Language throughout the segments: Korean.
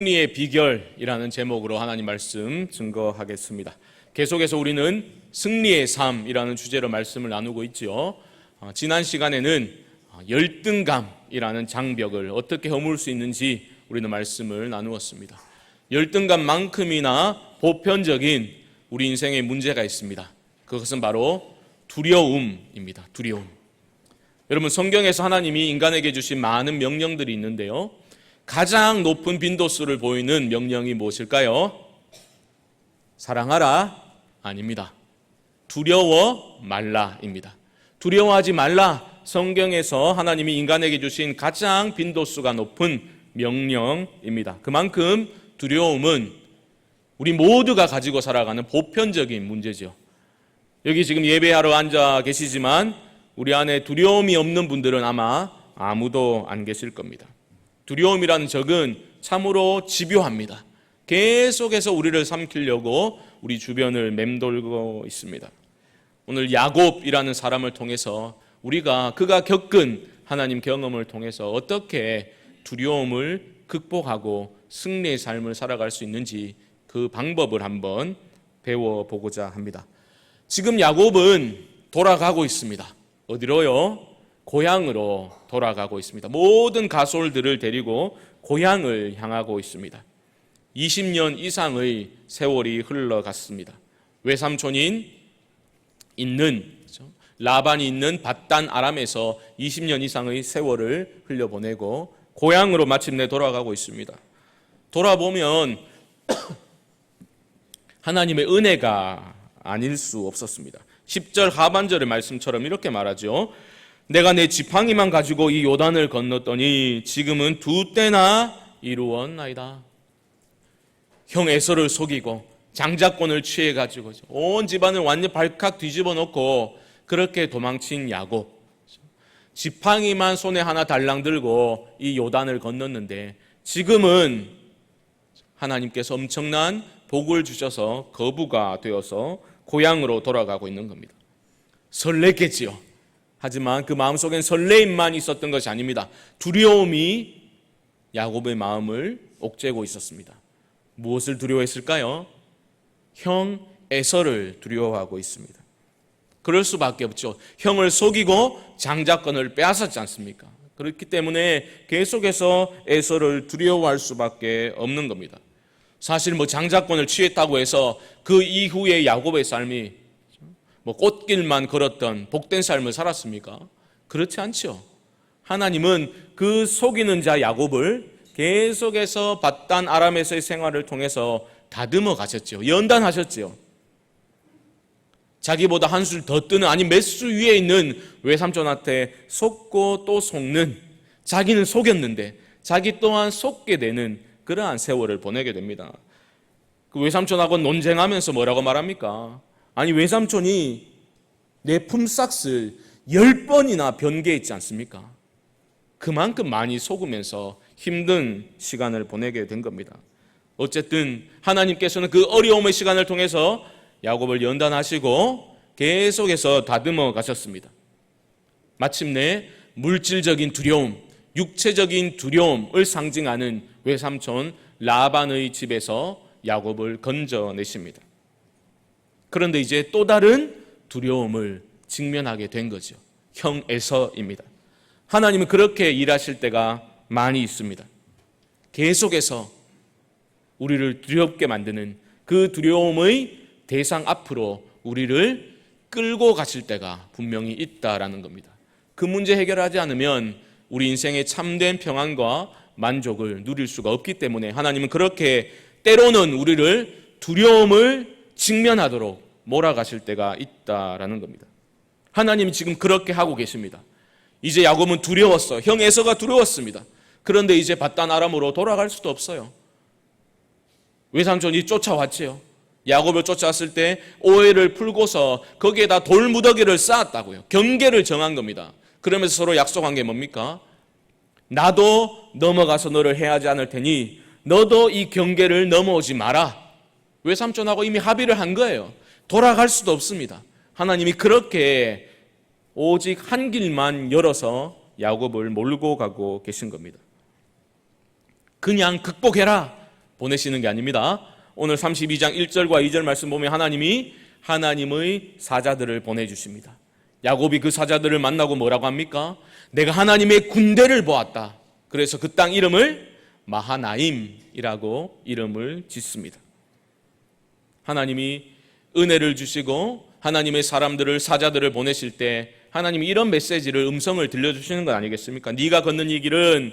승리의 비결이라는 제목으로 하나님 말씀 증거하겠습니다. 계속해서 우리는 승리의 삶이라는 주제로 말씀을 나누고 있죠. 지난 시간에는 열등감이라는 장벽을 어떻게 허물 수 있는지 우리는 말씀을 나누었습니다. 열등감만큼이나 보편적인 우리 인생에 문제가 있습니다. 그것은 바로 두려움입니다. 두려움. 여러분, 성경에서 하나님이 인간에게 주신 많은 명령들이 있는데요, 가장 높은 빈도수를 보이는 명령이 무엇일까요? 사랑하라? 아닙니다. 두려워 말라입니다. 두려워하지 말라. 성경에서 하나님이 인간에게 주신 가장 빈도수가 높은 명령입니다. 그만큼 두려움은 우리 모두가 가지고 살아가는 보편적인 문제죠. 여기 지금 예배하러 앉아 계시지만 우리 안에 두려움이 없는 분들은 아마 아무도 안 계실 겁니다. 두려움이라는 적은 참으로 집요합니다. 계속해서 우리를 삼키려고 우리 주변을 맴돌고 있습니다. 오늘 야곱이라는 사람을 통해서 그가 겪은 하나님 경험을 통해서 어떻게 두려움을 극복하고 승리의 삶을 살아갈 수 있는지 그 방법을 한번 배워보고자 합니다. 지금 야곱은 돌아가고 있습니다. 어디로요? 고향으로 돌아가고 있습니다. 모든 가솔들을 데리고 고향을 향하고 있습니다. 20년 이상의 세월이 흘러갔습니다. 외삼촌인 있는 라반이 있는 밧단 아람에서 20년 이상의 세월을 흘려보내고 고향으로 마침내 돌아가고 있습니다. 돌아보면 하나님의 은혜가 아닐 수 없었습니다. 10절 하반절의 말씀처럼 이렇게 말하죠. 내가 내 지팡이만 가지고 이 요단을 건넜더니 지금은 2때나 이루었나이다. 형 에서를 속이고 장자권을 취해가지고 온 집안을 완전히 발칵 뒤집어 놓고 그렇게 도망친 야곱. 지팡이만 손에 하나 달랑 들고 이 요단을 건넜는데 지금은 하나님께서 엄청난 복을 주셔서 거부가 되어서 고향으로 돌아가고 있는 겁니다. 설렜겠지요. 하지만 그 마음속엔 설레임만 있었던 것이 아닙니다. 두려움이 야곱의 마음을 옥죄고 있었습니다. 무엇을 두려워했을까요? 형 에서를 두려워하고 있습니다. 그럴 수밖에 없죠. 형을 속이고 장자권을 빼앗았지 않습니까? 그렇기 때문에 계속해서 에서를 두려워할 수밖에 없는 겁니다. 사실 장자권을 취했다고 해서 그 이후에 야곱의 삶이 꽃길만 걸었던 복된 삶을 살았습니까? 그렇지 않죠. 하나님은 그 속이는 자 야곱을 계속해서 밧단 아람에서의 생활을 통해서 다듬어 가셨죠. 연단하셨죠. 자기보다 한 술 더 뜨는, 아니 몇 수 위에 있는 외삼촌한테 속고 또 속는, 자기는 속였는데 자기 또한 속게 되는 그러한 세월을 보내게 됩니다. 그 외삼촌하고 논쟁하면서 뭐라고 말합니까? 아니 외삼촌이 내 품삯을 10번이나 변개했지 않습니까? 그만큼 많이 속으면서 힘든 시간을 보내게 된 겁니다. 어쨌든 하나님께서는 그 어려움의 시간을 통해서 야곱을 연단하시고 계속해서 다듬어 가셨습니다. 마침내 물질적인 두려움, 육체적인 두려움을 상징하는 외삼촌 라반의 집에서 야곱을 건져내십니다. 그런데 이제 또 다른 두려움을 직면하게 된 거죠. 형 에서입니다. 하나님은 그렇게 일하실 때가 많이 있습니다. 계속해서 우리를 두렵게 만드는 그 두려움의 대상 앞으로 우리를 끌고 가실 때가 분명히 있다라는 겁니다. 그 문제 해결하지 않으면 우리 인생의 참된 평안과 만족을 누릴 수가 없기 때문에 하나님은 그렇게 때로는 우리를 두려움을 직면하도록 몰아가실 때가 있다라는 겁니다. 하나님이 지금 그렇게 하고 계십니다. 이제 야곱은 두려웠어. 형 에서가 두려웠습니다. 그런데 이제 밧단 아람으로 돌아갈 수도 없어요. 외삼촌이 쫓아왔지요. 야곱을 쫓아왔을 때 오해를 풀고서 거기에다 돌무더기를 쌓았다고요. 경계를 정한 겁니다. 그러면서 서로 약속한 게 뭡니까? 나도 넘어가서 너를 해하지 않을 테니 너도 이 경계를 넘어오지 마라. 외삼촌하고 이미 합의를 한 거예요. 돌아갈 수도 없습니다. 하나님이 그렇게 오직 한 길만 열어서 야곱을 몰고 가고 계신 겁니다. 그냥 극복해라. 보내시는 게 아닙니다. 오늘 32장 1절과 2절 말씀 보면 하나님이 하나님의 사자들을 보내주십니다. 야곱이 그 사자들을 만나고 뭐라고 합니까? 내가 하나님의 군대를 보았다. 그래서 그 땅 이름을 마하나임이라고 이름을 짓습니다. 하나님이 은혜를 주시고 하나님의 사람들을, 사자들을 보내실 때 하나님이 이런 메시지를, 음성을 들려주시는 건 아니겠습니까? 네가 걷는 이 길은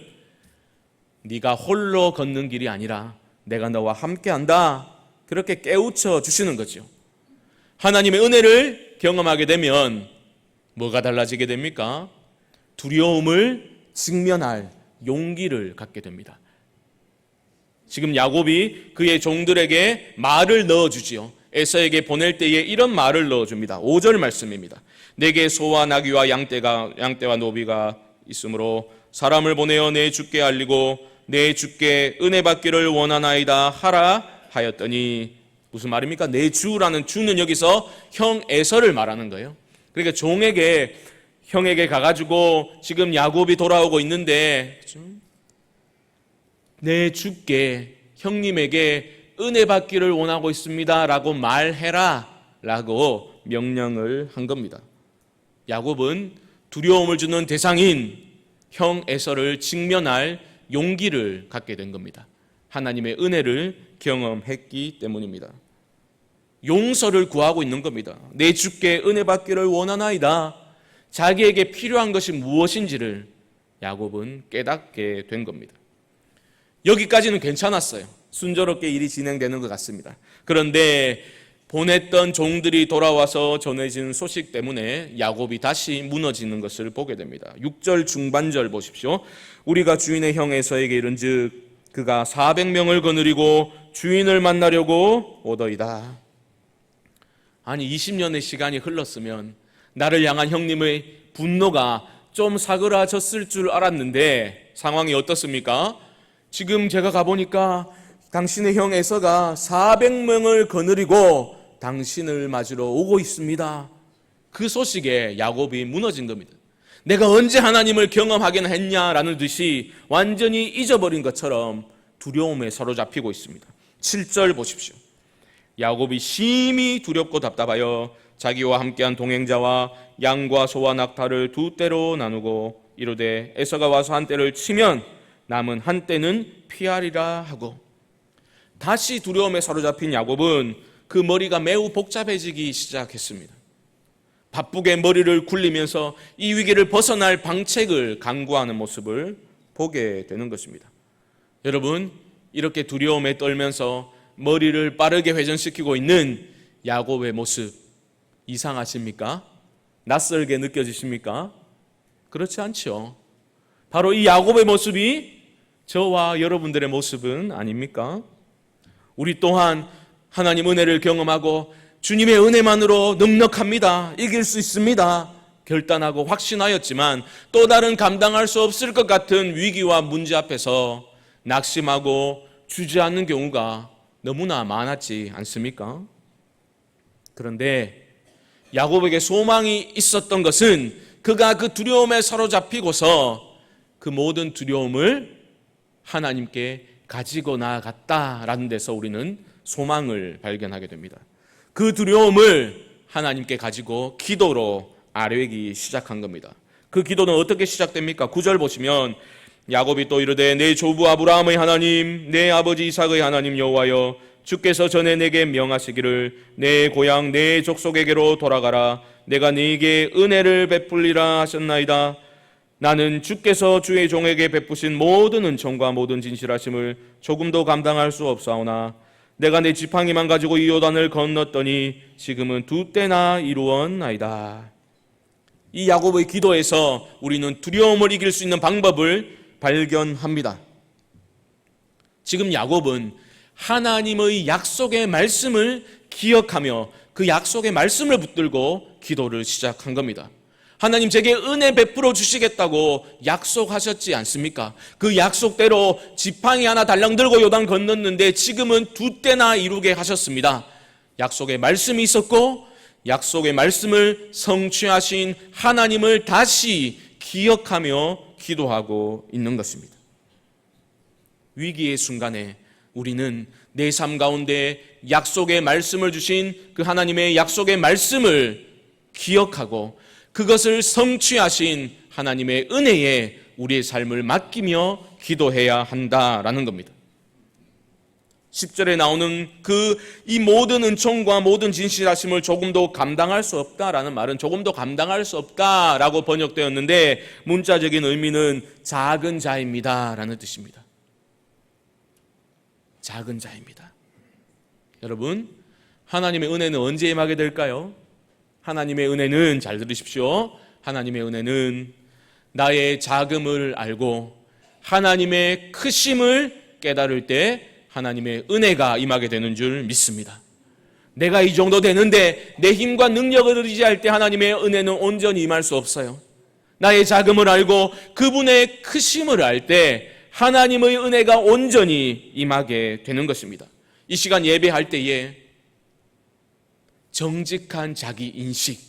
네가 홀로 걷는 길이 아니라 내가 너와 함께한다. 그렇게 깨우쳐 주시는 거죠. 하나님의 은혜를 경험하게 되면 뭐가 달라지게 됩니까? 두려움을 직면할 용기를 갖게 됩니다. 지금 야곱이 그의 종들에게 말을 넣어주지요. 에서에게 보낼 때에 이런 말을 넣어줍니다. 5절 말씀입니다. 내게 소와 나귀와 양떼와 노비가 있으므로 사람을 보내어 내 주께 알리고 내 주께 은혜 받기를 원하나이다 하라 하였더니, 무슨 말입니까? 내 주라는 주는 여기서 형 에서를 말하는 거예요. 그러니까 종에게, 형에게 가가지고 지금 야곱이 돌아오고 있는데 내 주께, 형님에게 은혜 받기를 원하고 있습니다 라고 말해라 라고 명령을 한 겁니다. 야곱은 두려움을 주는 대상인 형 에서를 직면할 용기를 갖게 된 겁니다. 하나님의 은혜를 경험했기 때문입니다. 용서를 구하고 있는 겁니다. 내 주께 은혜 받기를 원하나이다. 자기에게 필요한 것이 무엇인지를 야곱은 깨닫게 된 겁니다. 여기까지는 괜찮았어요. 순조롭게 일이 진행되는 것 같습니다. 그런데 보냈던 종들이 돌아와서 전해진 소식 때문에 야곱이 다시 무너지는 것을 보게 됩니다. 6절 중반절 보십시오. 우리가 주인의 형 에서에게 이른즉 그가 400명을 거느리고 주인을 만나려고 오더이다. 아니 20년의 시간이 흘렀으면 나를 향한 형님의 분노가 좀 사그라졌을 줄 알았는데 상황이 어떻습니까? 지금 제가 가보니까 당신의 형 에서가 400명을 거느리고 당신을 맞으러 오고 있습니다. 그 소식에 야곱이 무너진 겁니다. 내가 언제 하나님을 경험하게나 했냐라는 듯이 완전히 잊어버린 것처럼 두려움에 사로잡히고 있습니다. 7절 보십시오. 야곱이 심히 두렵고 답답하여 자기와 함께한 동행자와 양과 소와 낙타를 두 떼로 나누고 이르되 에서가 와서 한 떼를 치면 남은 한 떼는 피하리라 하고, 다시 두려움에 사로잡힌 야곱은 그 머리가 매우 복잡해지기 시작했습니다. 바쁘게 머리를 굴리면서 이 위기를 벗어날 방책을 강구하는 모습을 보게 되는 것입니다. 여러분, 이렇게 두려움에 떨면서 머리를 빠르게 회전시키고 있는 야곱의 모습 이상하십니까? 낯설게 느껴지십니까? 그렇지 않죠. 바로 이 야곱의 모습이 저와 여러분들의 모습은 아닙니까? 우리 또한 하나님 은혜를 경험하고 주님의 은혜만으로 넉넉합니다. 이길 수 있습니다. 결단하고 확신하였지만 또 다른 감당할 수 없을 것 같은 위기와 문제 앞에서 낙심하고 주저앉는 경우가 너무나 많았지 않습니까? 그런데 야곱에게 소망이 있었던 것은 그가 그 두려움에 사로잡히고서 그 모든 두려움을 하나님께 가지고 나아갔다라는 데서 우리는 소망을 발견하게 됩니다. 그 두려움을 하나님께 가지고 기도로 아뢰기 시작한 겁니다. 그 기도는 어떻게 시작됩니까? 9절 보시면 야곱이 또 이르되 내 조부 아브라함의 하나님, 내 아버지 이삭의 하나님 여호와여, 주께서 전에 내게 명하시기를 내 고향 내 족속에게로 돌아가라. 내가 네게 은혜를 베풀리라 하셨나이다. 나는 주께서 주의 종에게 베푸신 모든 은총과 모든 진실하심을 조금도 감당할 수 없사오나 내가 내 지팡이만 가지고 이 요단을 건넜더니 지금은 두 때나 이루었나이다. 이 야곱의 기도에서 우리는 두려움을 이길 수 있는 방법을 발견합니다. 지금 야곱은 하나님의 약속의 말씀을 기억하며 그 약속의 말씀을 붙들고 기도를 시작한 겁니다. 하나님 제게 은혜 베풀어 주시겠다고 약속하셨지 않습니까? 그 약속대로 지팡이 하나 달랑 들고 요단 건넜는데 지금은 두 때나 이루게 하셨습니다. 약속의 말씀이 있었고 약속의 말씀을 성취하신 하나님을 다시 기억하며 기도하고 있는 것입니다. 위기의 순간에 우리는 내 삶 가운데 약속의 말씀을 주신 그 하나님의 약속의 말씀을 기억하고 그것을 성취하신 하나님의 은혜에 우리의 삶을 맡기며 기도해야 한다라는 겁니다. 10절에 나오는 이 모든 은총과 모든 진실하심을 조금도 감당할 수 없다라는 말은 조금도 감당할 수 없다라고 번역되었는데 문자적인 의미는 작은 자입니다라는 뜻입니다. 작은 자입니다. 여러분, 하나님의 은혜는 언제 임하게 될까요? 하나님의 은혜는, 잘 들으십시오, 하나님의 은혜는 나의 작음을 알고 하나님의 크심을 깨달을 때 하나님의 은혜가 임하게 되는 줄 믿습니다. 내가 이 정도 되는데 내 힘과 능력을 의지할 때 하나님의 은혜는 온전히 임할 수 없어요. 나의 작음을 알고 그분의 크심을 알 때 하나님의 은혜가 온전히 임하게 되는 것입니다. 이 시간 예배할 때에 정직한 자기 인식,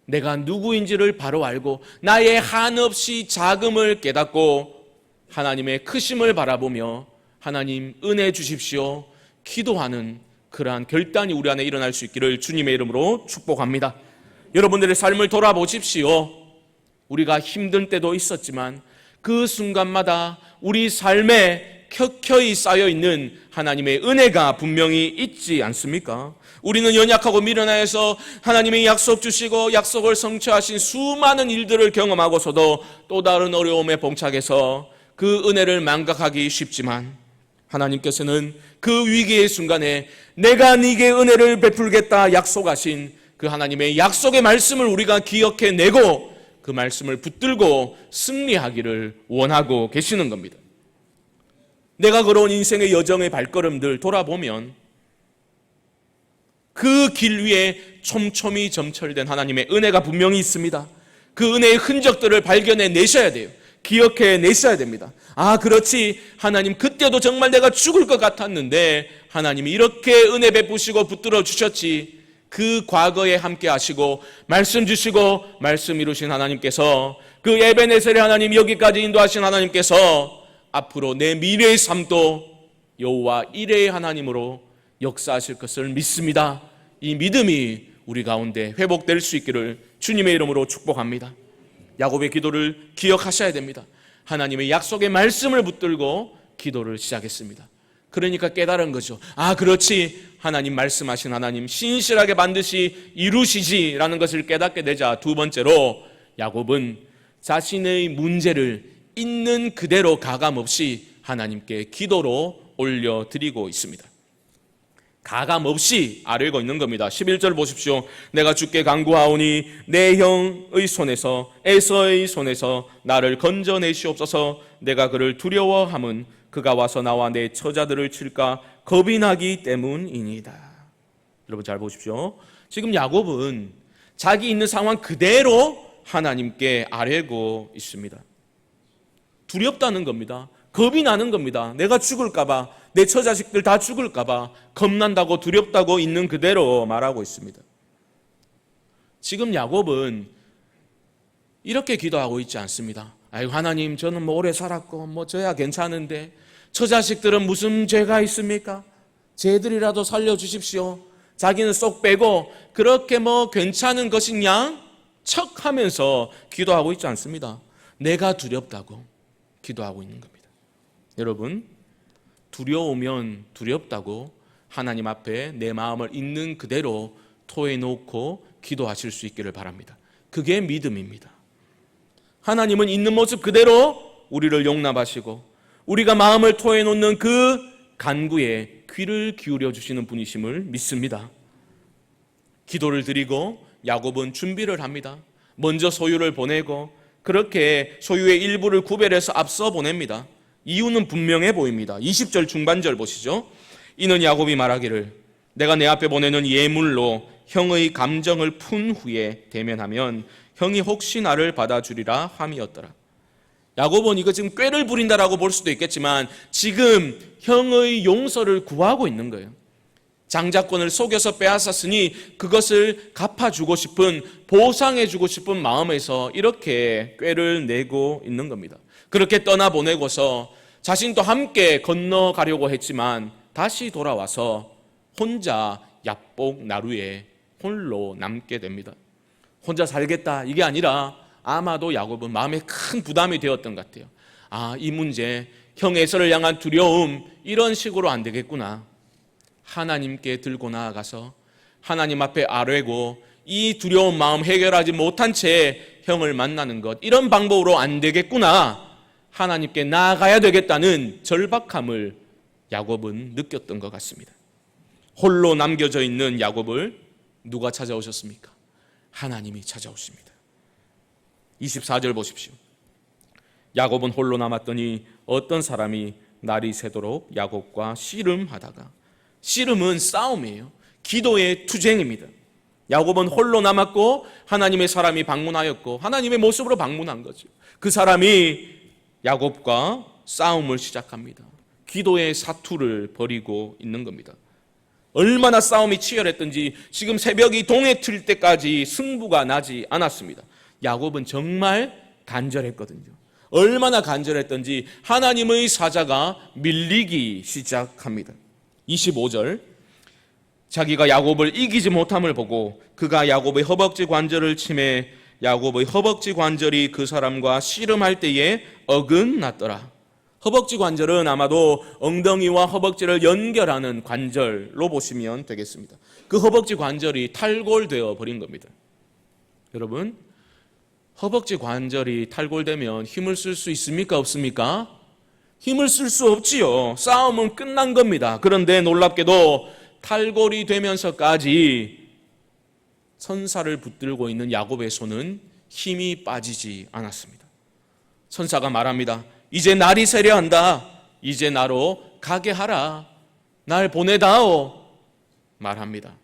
내가 누구인지를 바로 알고 나의 한없이 작음을 깨닫고 하나님의 크심을 바라보며 하나님 은혜 주십시오 기도하는 그러한 결단이 우리 안에 일어날 수 있기를 주님의 이름으로 축복합니다. 여러분들의 삶을 돌아보십시오. 우리가 힘든 때도 있었지만 그 순간마다 우리 삶에 켜켜이 쌓여있는 하나님의 은혜가 분명히 있지 않습니까? 우리는 연약하고 미련하여서 하나님의 약속 주시고 약속을 성취하신 수많은 일들을 경험하고서도 또 다른 어려움에 봉착해서 그 은혜를 망각하기 쉽지만 하나님께서는 그 위기의 순간에 내가 네게 은혜를 베풀겠다 약속하신 그 하나님의 약속의 말씀을 우리가 기억해내고 그 말씀을 붙들고 승리하기를 원하고 계시는 겁니다. 내가 걸어온 인생의 여정의 발걸음들 돌아보면 그 길 위에 촘촘히 점철된 하나님의 은혜가 분명히 있습니다. 그 은혜의 흔적들을 발견해 내셔야 돼요. 기억해 내셔야 됩니다. 아, 그렇지. 하나님 그때도 정말 내가 죽을 것 같았는데 하나님이 이렇게 은혜 베푸시고 붙들어 주셨지. 그 과거에 함께 하시고 말씀 주시고 말씀 이루신 하나님께서 그 에베네셀의 하나님 여기까지 인도하신 하나님께서 앞으로 내 미래의 삶도 여호와 이레의 하나님으로 역사하실 것을 믿습니다. 이 믿음이 우리 가운데 회복될 수 있기를 주님의 이름으로 축복합니다. 야곱의 기도를 기억하셔야 됩니다. 하나님의 약속의 말씀을 붙들고 기도를 시작했습니다. 그러니까 깨달은 거죠. 아, 그렇지. 하나님 말씀하신 하나님 신실하게 반드시 이루시지라는 것을 깨닫게 되자 두 번째로 야곱은 자신의 문제를 있는 그대로 가감없이 하나님께 기도로 올려드리고 있습니다. 가감없이 아뢰고 있는 겁니다. 11절 보십시오. 내가 주께 간구하오니 내 형의 손에서 에서의 손에서 나를 건져내시옵소서. 내가 그를 두려워함은 그가 와서 나와 내 처자들을 칠까 겁이 나기 때문이니이다. 여러분 잘 보십시오. 지금 야곱은 자기 있는 상황 그대로 하나님께 아뢰고 있습니다. 두렵다는 겁니다. 겁이 나는 겁니다. 내가 죽을까봐, 내 처자식들 다 죽을까봐 겁난다고 두렵다고 있는 그대로 말하고 있습니다. 지금 야곱은 이렇게 기도하고 있지 않습니다. 아이고 하나님 저는 뭐 오래 살았고 저야 괜찮은데 처자식들은 무슨 죄가 있습니까? 쟤들이라도 살려주십시오. 자기는 쏙 빼고 그렇게 괜찮은 것이냐 척하면서 기도하고 있지 않습니다. 내가 두렵다고 기도하고 있는 겁니다. 여러분, 두려우면 두렵다고 하나님 앞에 내 마음을 있는 그대로 토해놓고 기도하실 수 있기를 바랍니다. 그게 믿음입니다. 하나님은 있는 모습 그대로 우리를 용납하시고 우리가 마음을 토해놓는 그 간구에 귀를 기울여 주시는 분이심을 믿습니다. 기도를 드리고 야곱은 준비를 합니다. 먼저 소유를 보내고 그렇게 소유의 일부를 구별해서 앞서 보냅니다. 이유는 분명해 보입니다. 20절 중반절 보시죠. 이는 야곱이 말하기를 내가 내 앞에 보내는 예물로 형의 감정을 푼 후에 대면하면 형이 혹시 나를 받아주리라 함이었더라. 야곱은 이거 지금 꾀를 부린다라고 볼 수도 있겠지만 지금 형의 용서를 구하고 있는 거예요. 장자권을 속여서 빼앗았으니 그것을 갚아주고 싶은, 보상해주고 싶은 마음에서 이렇게 꾀를 내고 있는 겁니다. 그렇게 떠나보내고서 자신도 함께 건너가려고 했지만 다시 돌아와서 혼자 야복 나루에 홀로 남게 됩니다. 혼자 살겠다 이게 아니라 아마도 야곱은 마음에 큰 부담이 되었던 것 같아요. 이 문제, 형 에서를 향한 두려움, 이런 식으로 안 되겠구나. 하나님께 들고 나아가서 하나님 앞에 아뢰고 이 두려운 마음 해결하지 못한 채 형을 만나는 것, 이런 방법으로 안 되겠구나. 하나님께 나아가야 되겠다는 절박함을 야곱은 느꼈던 것 같습니다. 홀로 남겨져 있는 야곱을 누가 찾아오셨습니까? 하나님이 찾아오십니다. 24절 보십시오. 야곱은 홀로 남았더니 어떤 사람이 날이 새도록 야곱과 씨름하다가, 씨름은 싸움이에요. 기도의 투쟁입니다. 야곱은 홀로 남았고 하나님의 사람이 방문하였고 하나님의 모습으로 방문한 거죠. 그 사람이 야곱과 싸움을 시작합니다. 기도의 사투를 벌이고 있는 겁니다. 얼마나 싸움이 치열했던지 지금 새벽이 동해 틀 때까지 승부가 나지 않았습니다. 야곱은 정말 간절했거든요. 얼마나 간절했던지 하나님의 사자가 밀리기 시작합니다. 25절, 자기가 야곱을 이기지 못함을 보고 그가 야곱의 허벅지 관절을 치매 야곱의 허벅지 관절이 그 사람과 씨름할 때에 어긋났더라. 허벅지 관절은 아마도 엉덩이와 허벅지를 연결하는 관절로 보시면 되겠습니다. 그 허벅지 관절이 탈골되어 버린 겁니다. 여러분, 허벅지 관절이 탈골되면 힘을 쓸 수 있습니까? 없습니까? 힘을 쓸 수 없지요. 싸움은 끝난 겁니다. 그런데 놀랍게도 탈골이 되면서까지 천사를 붙들고 있는 야곱의 손은 힘이 빠지지 않았습니다. 천사가 말합니다. 이제 날이 새려 한다. 이제 나로 가게 하라. 날 보내다오. 말합니다.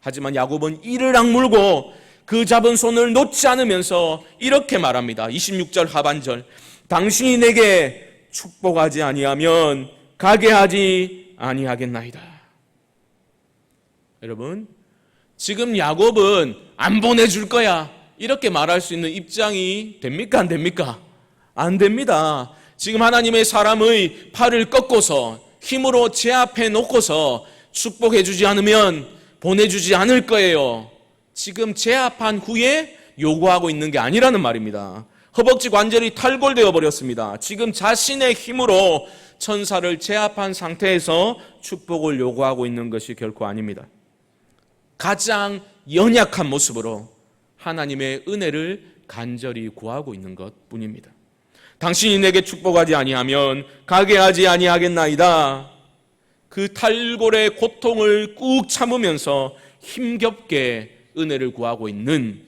하지만 야곱은 이를 악물고 그 잡은 손을 놓지 않으면서 이렇게 말합니다. 26절 하반절, 당신이 내게 축복하지 아니하면 가게 하지 아니하겠나이다. 여러분, 지금 야곱은 안 보내줄 거야 이렇게 말할 수 있는 입장이 됩니까? 안 됩니까? 안 됩니다. 지금 하나님의 사람의 팔을 꺾고서 힘으로 제압해 놓고서 축복해 주지 않으면 보내주지 않을 거예요. 지금 제압한 후에 요구하고 있는 게 아니라는 말입니다. 허벅지 관절이 탈골되어 버렸습니다. 지금 자신의 힘으로 천사를 제압한 상태에서 축복을 요구하고 있는 것이 결코 아닙니다. 가장 연약한 모습으로 하나님의 은혜를 간절히 구하고 있는 것뿐입니다. 당신이 내게 축복하지 아니하면 가게 하지 아니하겠나이다. 그 탈골의 고통을 꾹 참으면서 힘겹게 은혜를 구하고 있는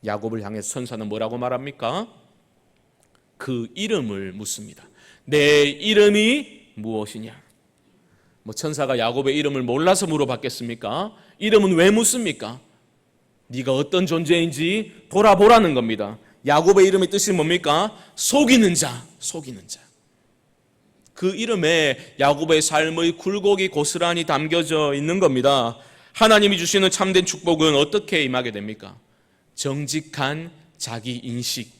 야곱을 향해서 천사는 뭐라고 말합니까? 그 이름을 묻습니다. 내 이름이 무엇이냐? 천사가 야곱의 이름을 몰라서 물어봤겠습니까? 이름은 왜 묻습니까? 네가 어떤 존재인지 돌아보라는 겁니다. 야곱의 이름의 뜻이 뭡니까? 속이는 자, 속이는 자. 그 이름에 야곱의 삶의 굴곡이 고스란히 담겨져 있는 겁니다. 하나님이 주시는 참된 축복은 어떻게 임하게 됩니까? 정직한 자기 인식.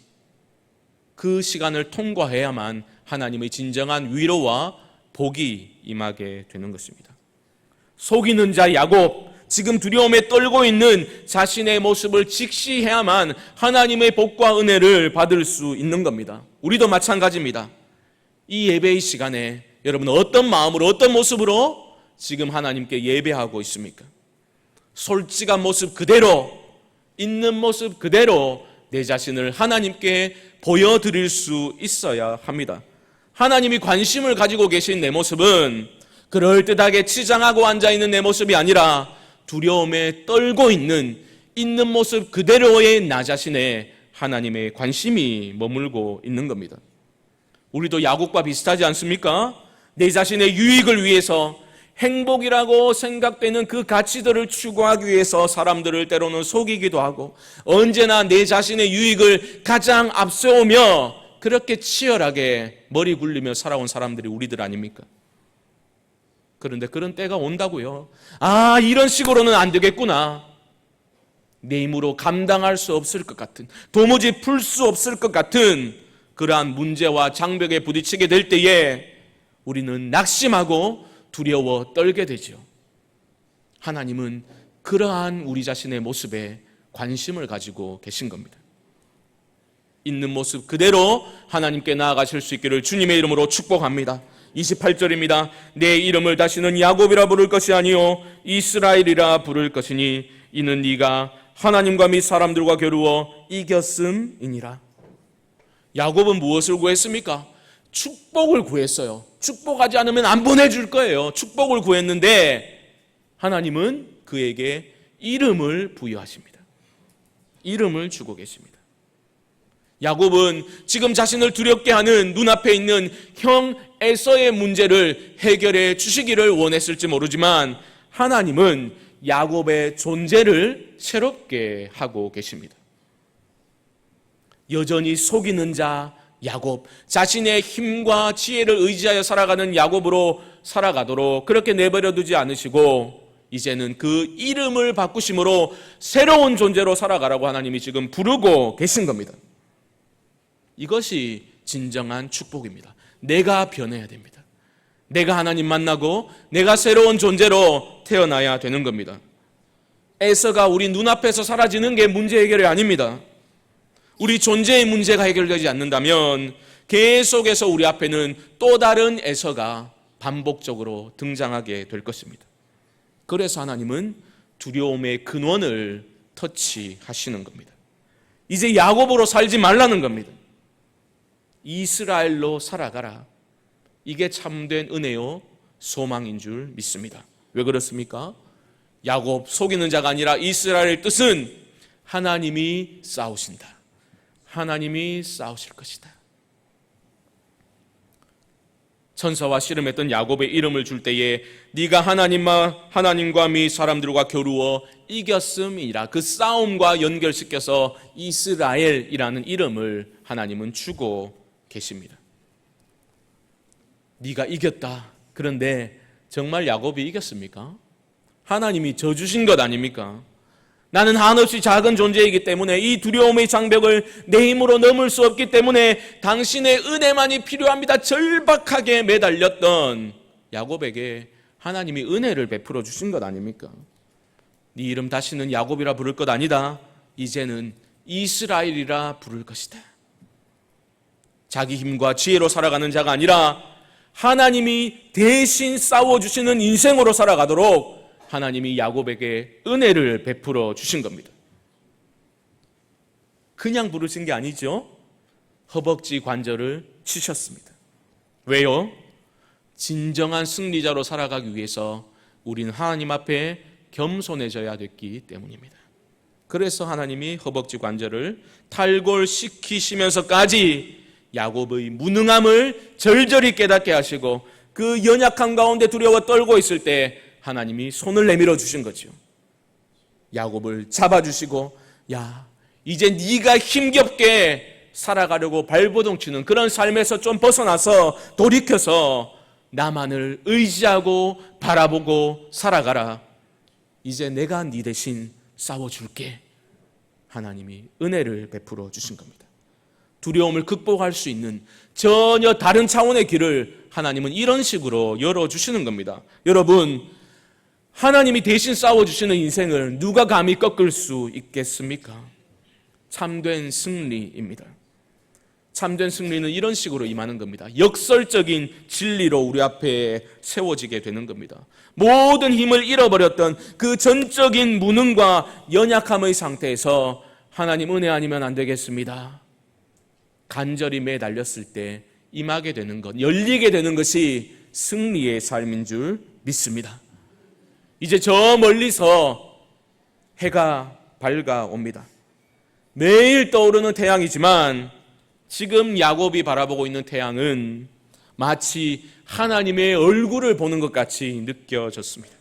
그 시간을 통과해야만 하나님의 진정한 위로와 복이 임하게 되는 것입니다. 속이는 자 야곱, 지금 두려움에 떨고 있는 자신의 모습을 직시해야만 하나님의 복과 은혜를 받을 수 있는 겁니다. 우리도 마찬가지입니다. 이 예배의 시간에 여러분 어떤 마음으로 어떤 모습으로 지금 하나님께 예배하고 있습니까? 솔직한 모습 그대로, 있는 모습 그대로 내 자신을 하나님께 보여드릴 수 있어야 합니다. 하나님이 관심을 가지고 계신 내 모습은 그럴듯하게 치장하고 앉아있는 내 모습이 아니라 두려움에 떨고 있는 모습 그대로의 나 자신에 하나님의 관심이 머물고 있는 겁니다. 우리도 야곱과 비슷하지 않습니까? 내 자신의 유익을 위해서 행복이라고 생각되는 그 가치들을 추구하기 위해서 사람들을 때로는 속이기도 하고 언제나 내 자신의 유익을 가장 앞세우며 그렇게 치열하게 머리 굴리며 살아온 사람들이 우리들 아닙니까? 그런데 그런 때가 온다고요. 이런 식으로는 안 되겠구나. 내 힘으로 감당할 수 없을 것 같은, 도무지 풀 수 없을 것 같은 그러한 문제와 장벽에 부딪히게 될 때에 우리는 낙심하고 두려워 떨게 되죠. 하나님은 그러한 우리 자신의 모습에 관심을 가지고 계신 겁니다. 있는 모습 그대로 하나님께 나아가실 수 있기를 주님의 이름으로 축복합니다. 28절입니다. 내 이름을 다시는 야곱이라 부를 것이 아니요 이스라엘이라 부를 것이니 이는 네가 하나님과 및 사람들과 겨루어 이겼음이니라. 야곱은 무엇을 구했습니까? 축복을 구했어요. 축복하지 않으면 안 보내줄 거예요. 축복을 구했는데 하나님은 그에게 이름을 부여하십니다. 이름을 주고 계십니다. 야곱은 지금 자신을 두렵게 하는 눈앞에 있는 형 에서의 문제를 해결해 주시기를 원했을지 모르지만 하나님은 야곱의 존재를 새롭게 하고 계십니다. 여전히 속이는 자 야곱, 자신의 힘과 지혜를 의지하여 살아가는 야곱으로 살아가도록 그렇게 내버려 두지 않으시고 이제는 그 이름을 바꾸심으로 새로운 존재로 살아가라고 하나님이 지금 부르고 계신 겁니다. 이것이 진정한 축복입니다. 내가 변해야 됩니다. 내가 하나님 만나고 내가 새로운 존재로 태어나야 되는 겁니다. 에서가 우리 눈앞에서 사라지는 게 문제 해결이 아닙니다. 우리 존재의 문제가 해결되지 않는다면 계속해서 우리 앞에는 또 다른 에서가 반복적으로 등장하게 될 것입니다. 그래서 하나님은 두려움의 근원을 터치하시는 겁니다. 이제 야곱으로 살지 말라는 겁니다. 이스라엘로 살아가라. 이게 참된 은혜요 소망인 줄 믿습니다. 왜 그렇습니까? 야곱 속이는 자가 아니라 이스라엘의 뜻은 하나님이 싸우신다. 하나님이 싸우실 것이다. 천사와 씨름했던 야곱의 이름을 줄 때에 네가 하나님과 및 사람들과 겨루어 이겼음이라 그 싸움과 연결시켜서 이스라엘이라는 이름을 하나님은 주고 계십니다. 네가 이겼다. 그런데 정말 야곱이 이겼습니까? 하나님이 져주신 것 아닙니까? 나는 한없이 작은 존재이기 때문에 이 두려움의 장벽을 내 힘으로 넘을 수 없기 때문에 당신의 은혜만이 필요합니다. 절박하게 매달렸던 야곱에게 하나님이 은혜를 베풀어 주신 것 아닙니까? 네 이름 다시는 야곱이라 부를 것 아니다. 이제는 이스라엘이라 부를 것이다. 자기 힘과 지혜로 살아가는 자가 아니라 하나님이 대신 싸워주시는 인생으로 살아가도록 하나님이 야곱에게 은혜를 베풀어 주신 겁니다. 그냥 부르신 게 아니죠. 허벅지 관절을 치셨습니다. 왜요? 진정한 승리자로 살아가기 위해서 우리는 하나님 앞에 겸손해져야 됐기 때문입니다. 그래서 하나님이 허벅지 관절을 탈골시키시면서까지 야곱의 무능함을 절절히 깨닫게 하시고 그 연약한 가운데 두려워 떨고 있을 때 하나님이 손을 내밀어 주신 거죠. 야곱을 잡아주시고 야 이제 네가 힘겹게 살아가려고 발버둥치는 그런 삶에서 좀 벗어나서 돌이켜서 나만을 의지하고 바라보고 살아가라. 이제 내가 네 대신 싸워줄게. 하나님이 은혜를 베풀어 주신 겁니다. 두려움을 극복할 수 있는 전혀 다른 차원의 길을 하나님은 이런 식으로 열어주시는 겁니다. 여러분, 하나님이 대신 싸워주시는 인생을 누가 감히 꺾을 수 있겠습니까? 참된 승리입니다. 참된 승리는 이런 식으로 임하는 겁니다. 역설적인 진리로 우리 앞에 세워지게 되는 겁니다. 모든 힘을 잃어버렸던 그 전적인 무능과 연약함의 상태에서 하나님 은혜 아니면 안 되겠습니다. 간절히 매달렸을 때 임하게 되는 것, 열리게 되는 것이 승리의 삶인 줄 믿습니다. 이제 저 멀리서 해가 밝아옵니다. 매일 떠오르는 태양이지만 지금 야곱이 바라보고 있는 태양은 마치 하나님의 얼굴을 보는 것 같이 느껴졌습니다.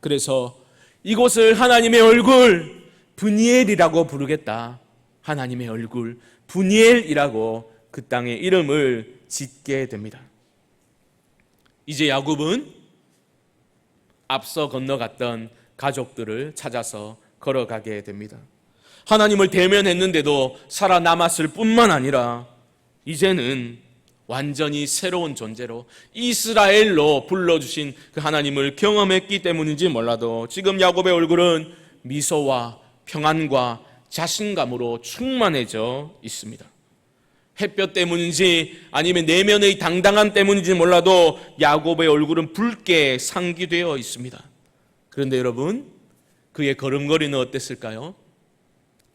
그래서 이곳을 하나님의 얼굴 브니엘이라고 부르겠다. 하나님의 얼굴 브니엘이라고 그 땅의 이름을 짓게 됩니다. 이제 야곱은 앞서 건너갔던 가족들을 찾아서 걸어가게 됩니다. 하나님을 대면했는데도 살아남았을 뿐만 아니라 이제는 완전히 새로운 존재로 이스라엘로 불러주신 그 하나님을 경험했기 때문인지 몰라도 지금 야곱의 얼굴은 미소와 평안과 자신감으로 충만해져 있습니다. 햇볕 때문인지 아니면 내면의 당당함 때문인지 몰라도 야곱의 얼굴은 붉게 상기되어 있습니다. 그런데 여러분, 그의 걸음걸이는 어땠을까요?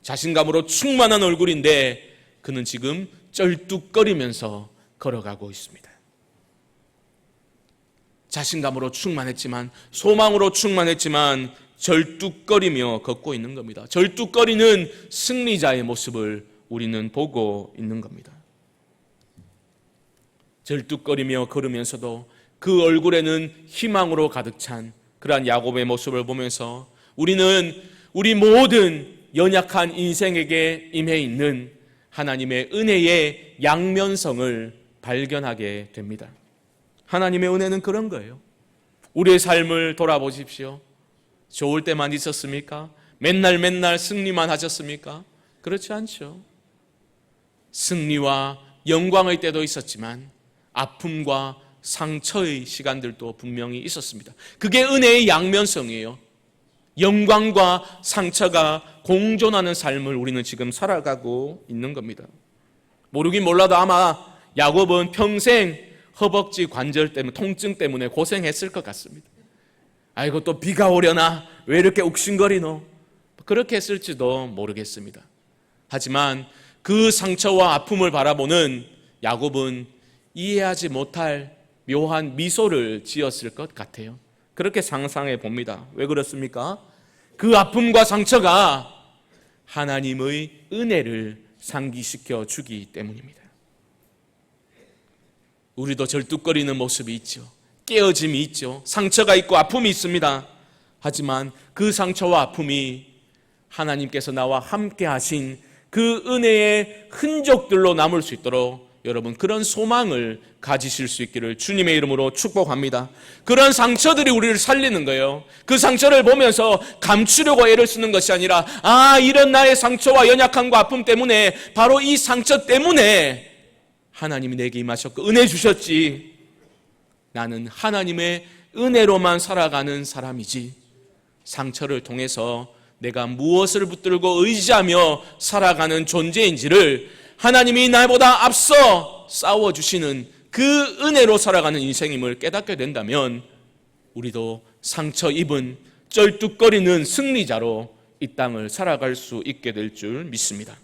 자신감으로 충만한 얼굴인데 그는 지금 쩔뚝거리면서 걸어가고 있습니다. 자신감으로 충만했지만, 소망으로 충만했지만 절뚝거리며 걷고 있는 겁니다. 절뚝거리는 승리자의 모습을 우리는 보고 있는 겁니다. 절뚝거리며 걸으면서도 그 얼굴에는 희망으로 가득 찬 그러한 야곱의 모습을 보면서 우리는 우리 모든 연약한 인생에게 임해 있는 하나님의 은혜의 양면성을 발견하게 됩니다. 하나님의 은혜는 그런 거예요. 우리의 삶을 돌아보십시오. 좋을 때만 있었습니까? 맨날 승리만 하셨습니까? 그렇지 않죠. 승리와 영광의 때도 있었지만 아픔과 상처의 시간들도 분명히 있었습니다. 그게 은혜의 양면성이에요. 영광과 상처가 공존하는 삶을 우리는 지금 살아가고 있는 겁니다. 모르긴 몰라도 아마 야곱은 평생 허벅지 관절 때문에, 통증 때문에 고생했을 것 같습니다. 아이고, 또 비가 오려나? 왜 이렇게 욱신거리노? 그렇게 했을지도 모르겠습니다. 하지만 그 상처와 아픔을 바라보는 야곱은 이해하지 못할 묘한 미소를 지었을 것 같아요. 그렇게 상상해 봅니다. 왜 그렇습니까? 그 아픔과 상처가 하나님의 은혜를 상기시켜 주기 때문입니다. 우리도 절뚝거리는 모습이 있죠. 깨어짐이 있죠. 상처가 있고 아픔이 있습니다. 하지만 그 상처와 아픔이 하나님께서 나와 함께 하신 그 은혜의 흔적들로 남을 수 있도록 여러분, 그런 소망을 가지실 수 있기를 주님의 이름으로 축복합니다. 그런 상처들이 우리를 살리는 거예요. 그 상처를 보면서 감추려고 애를 쓰는 것이 아니라, 이런 나의 상처와 연약함과 아픔 때문에, 바로 이 상처 때문에 하나님이 내게 임하셨고 은혜 주셨지. 나는 하나님의 은혜로만 살아가는 사람이지, 상처를 통해서 내가 무엇을 붙들고 의지하며 살아가는 존재인지를 하나님이 나보다 앞서 싸워주시는 그 은혜로 살아가는 인생임을 깨닫게 된다면 우리도 상처 입은 쩔뚝거리는 승리자로 이 땅을 살아갈 수 있게 될 줄 믿습니다.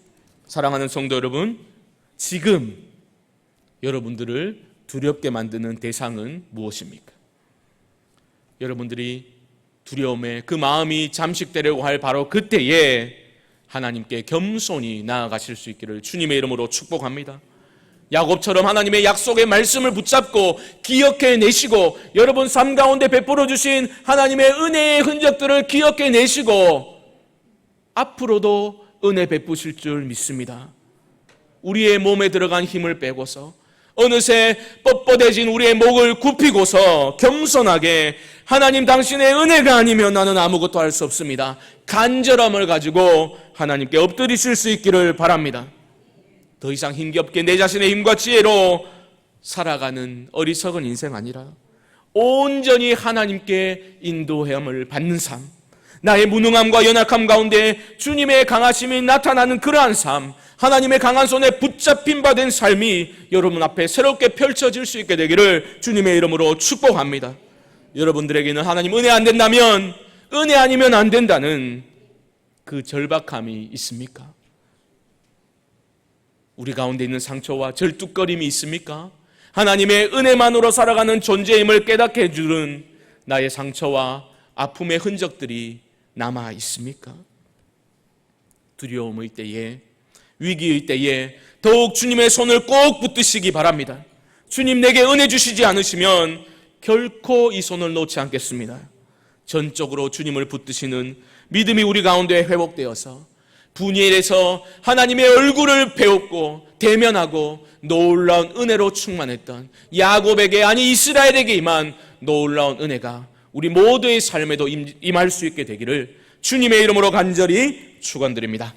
사랑하는 성도 여러분, 지금 여러분들을 두렵게 만드는 대상은 무엇입니까? 여러분들이 두려움에 그 마음이 잠식되려고 할 바로 그때에 하나님께 겸손히 나아가실 수 있기를 주님의 이름으로 축복합니다. 야곱처럼 하나님의 약속의 말씀을 붙잡고 기억해내시고, 여러분 삶 가운데 베풀어 주신 하나님의 은혜의 흔적들을 기억해내시고 앞으로도 은혜 베푸실 줄 믿습니다. 우리의 몸에 들어간 힘을 빼고서 어느새 뻣뻣해진 우리의 목을 굽히고서 겸손하게, 하나님 당신의 은혜가 아니면 나는 아무것도 할 수 없습니다, 간절함을 가지고 하나님께 엎드리실 수 있기를 바랍니다. 더 이상 힘겹게 내 자신의 힘과 지혜로 살아가는 어리석은 인생 아니라 온전히 하나님께 인도함을 받는 삶, 나의 무능함과 연약함 가운데 주님의 강하심이 나타나는 그러한 삶, 하나님의 강한 손에 붙잡힌 바 된 삶이 여러분 앞에 새롭게 펼쳐질 수 있게 되기를 주님의 이름으로 축복합니다. 여러분들에게는 하나님 은혜 안 된다면, 은혜 아니면 안 된다는 그 절박함이 있습니까? 우리 가운데 있는 상처와 절뚝거림이 있습니까? 하나님의 은혜만으로 살아가는 존재임을 깨닫게 해주는 나의 상처와 아픔의 흔적들이 남아 있습니까? 두려움의 때에, 위기의 때에 더욱 주님의 손을 꼭 붙드시기 바랍니다. 주님 내게 은혜 주시지 않으시면 결코 이 손을 놓지 않겠습니다. 전적으로 주님을 붙드시는 믿음이 우리 가운데 회복되어서 분이엘에서 하나님의 얼굴을 배웠고 대면하고 놀라운 은혜로 충만했던 야곱에게, 아니 이스라엘에게 임한 놀라운 은혜가 우리 모두의 삶에도 임할 수 있게 되기를 주님의 이름으로 간절히 축원드립니다.